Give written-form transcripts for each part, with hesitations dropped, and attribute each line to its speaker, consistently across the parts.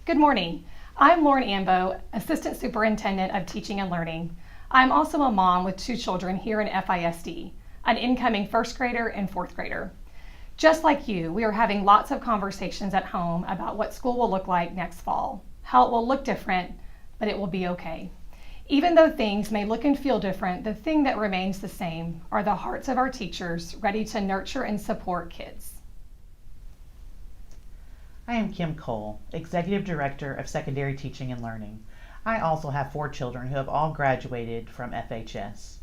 Speaker 1: Good morning. I'm Lauren Ambeau, Assistant Superintendent of Teaching and Learning. I'm also a mom with 2 children here in FISD, an incoming 1st grader and 4th grader. Just like you, we are having lots of conversations at home about what school will look like next fall, how it will look different, but it will be okay. Even though things may look and feel different, the thing that remains the same are the hearts of our teachers ready to nurture and support kids.
Speaker 2: I am Kim Cole, Executive Director of Secondary Teaching and Learning. I also have 4 children who have all graduated from FHS.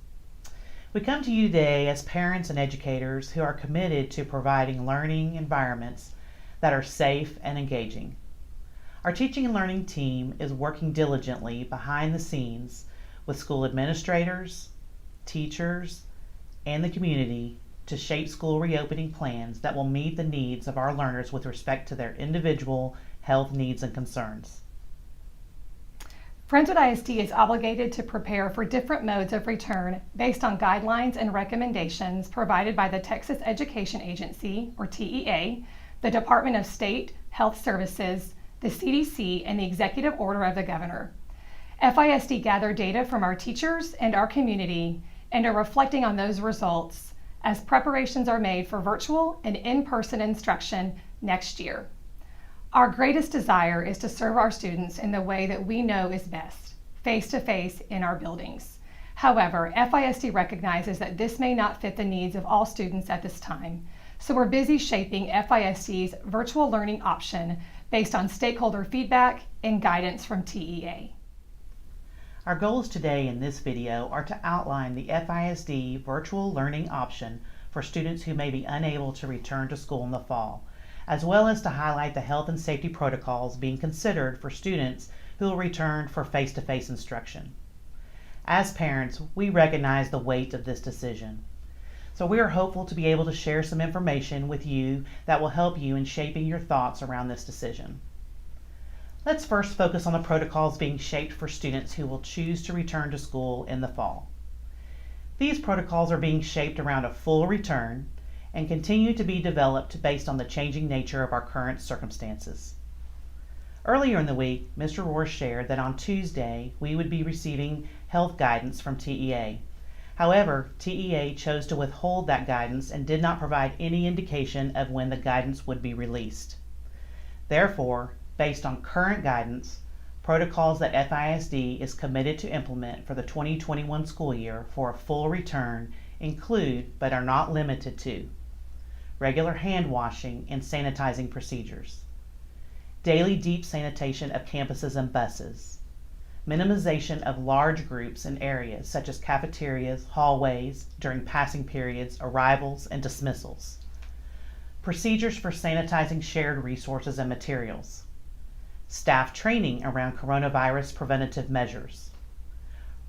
Speaker 2: We come to you today as parents and educators who are committed to providing learning environments that are safe and engaging. Our teaching and learning team is working diligently behind the scenes with school administrators, teachers, and the community to shape school reopening plans that will meet the needs of our learners with respect to their individual health needs and concerns.
Speaker 1: Friendswood ISD is obligated to prepare for different modes of return based on guidelines and recommendations provided by the Texas Education Agency, or TEA, the Department of State Health Services, the CDC, and the Executive Order of the Governor. FISD gathered data from our teachers and our community and are reflecting on those results as preparations are made for virtual and in-person instruction next year. Our greatest desire is to serve our students in the way that we know is best, face-to-face in our buildings. However, FISD recognizes that this may not fit the needs of all students at this time, so we're busy shaping FISD's virtual learning option based on stakeholder feedback and guidance from TEA.
Speaker 2: Our goals today in this video are to outline the FISD virtual learning option for students who may be unable to return to school in the fall, as well as to highlight the health and safety protocols being considered for students who will return for face-to-face instruction. As parents, we recognize the weight of this decision. So we are hopeful to be able to share some information with you that will help you in shaping your thoughts around this decision. Let's first focus on the protocols being shaped for students who will choose to return to school in the fall. These protocols are being shaped around a full return and continue to be developed based on the changing nature of our current circumstances. Earlier in the week, Mr. Rohr shared that on Tuesday we would be receiving health guidance from TEA. However, TEA chose to withhold that guidance and did not provide any indication of when the guidance would be released. Therefore, based on current guidance, protocols that FISD is committed to implement for the 2021 school year for a full return include, but are not limited to, regular hand washing and sanitizing procedures, daily deep sanitation of campuses and buses, minimization of large groups in areas such as cafeterias, hallways, during passing periods, arrivals, and dismissals, procedures for sanitizing shared resources and materials, staff training around coronavirus preventative measures,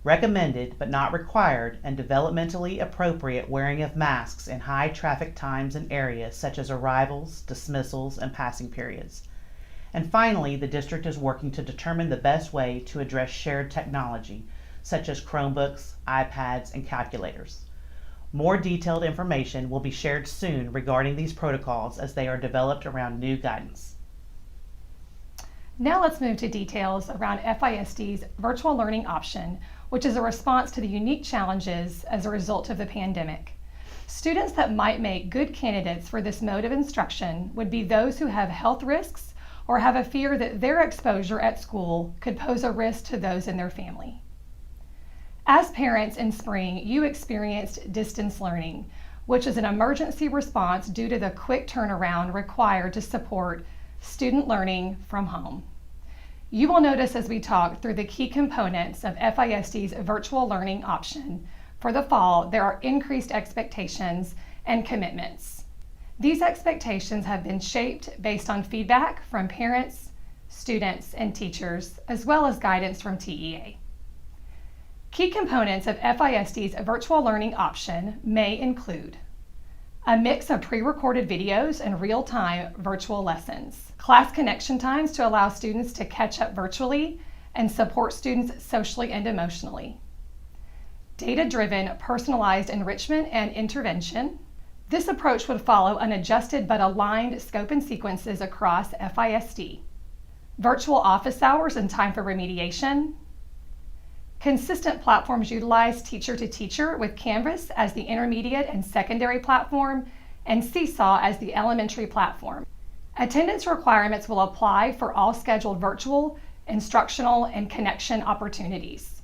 Speaker 2: recommended but not required and developmentally appropriate wearing of masks in high traffic times and areas such as arrivals, dismissals, and passing periods. And finally, the district is working to determine the best way to address shared technology such as Chromebooks, iPads, and calculators. More detailed information will be shared soon regarding these protocols as they are developed around new guidance.
Speaker 1: Now let's move to details around FISD's virtual learning option, which is a response to the unique challenges as a result of the pandemic. Students that might make good candidates for this mode of instruction would be those who have health risks or have a fear that their exposure at school could pose a risk to those in their family. As parents in spring, you experienced distance learning, which is an emergency response due to the quick turnaround required to support student learning from home. You will notice as we talk through the key components of FISD's virtual learning option, for the fall, there are increased expectations and commitments. These expectations have been shaped based on feedback from parents, students, and teachers, as well as guidance from TEA. Key components of FISD's virtual learning option may include a mix of pre-recorded videos and real-time virtual lessons, class connection times to allow students to catch up virtually and support students socially and emotionally, data-driven personalized enrichment and intervention. This approach would follow an adjusted but aligned scope and sequences across FISD. virtual office hours and time for remediation, consistent platforms utilized teacher to teacher with Canvas as the intermediate and secondary platform and Seesaw as the elementary platform. Attendance requirements will apply for all scheduled virtual, instructional, and connection opportunities.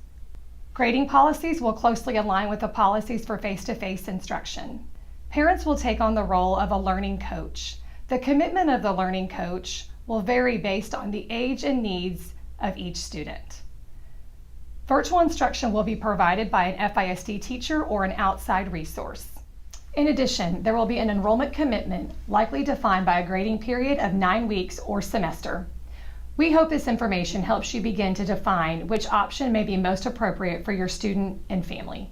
Speaker 1: Grading policies will closely align with the policies for face-to-face instruction. Parents will take on the role of a learning coach. The commitment of the learning coach will vary based on the age and needs of each student. Virtual instruction will be provided by an FISD teacher or an outside resource. In addition, there will be an enrollment commitment, likely defined by a grading period of 9 weeks or semester. We hope this information helps you begin to define which option may be most appropriate for your student and family.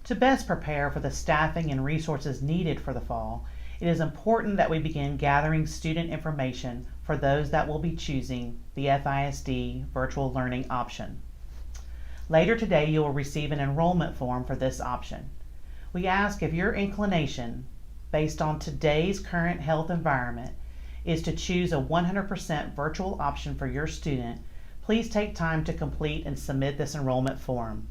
Speaker 2: To best prepare for the staffing and resources needed for the fall, it is important that we begin gathering student information for those that will be choosing the FISD virtual learning option. Later today, you will receive an enrollment form for this option. We ask if your inclination, based on today's current health environment, is to choose a 100% virtual option for your student. Please take time to complete and submit this enrollment form.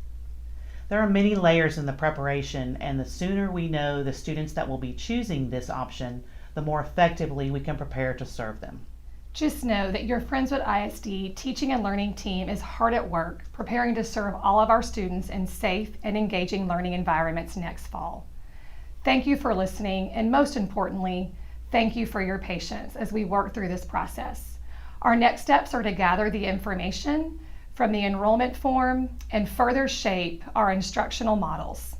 Speaker 2: There are many layers in the preparation, and the sooner we know the students that will be choosing this option, the more effectively we can prepare to serve them.
Speaker 1: Just know that your Friendswood ISD teaching and learning team is hard at work preparing to serve all of our students in safe and engaging learning environments next fall. Thank you for listening, and most importantly, thank you for your patience as we work through this process. Our next steps are to gather the information from the enrollment form and further shape our instructional models.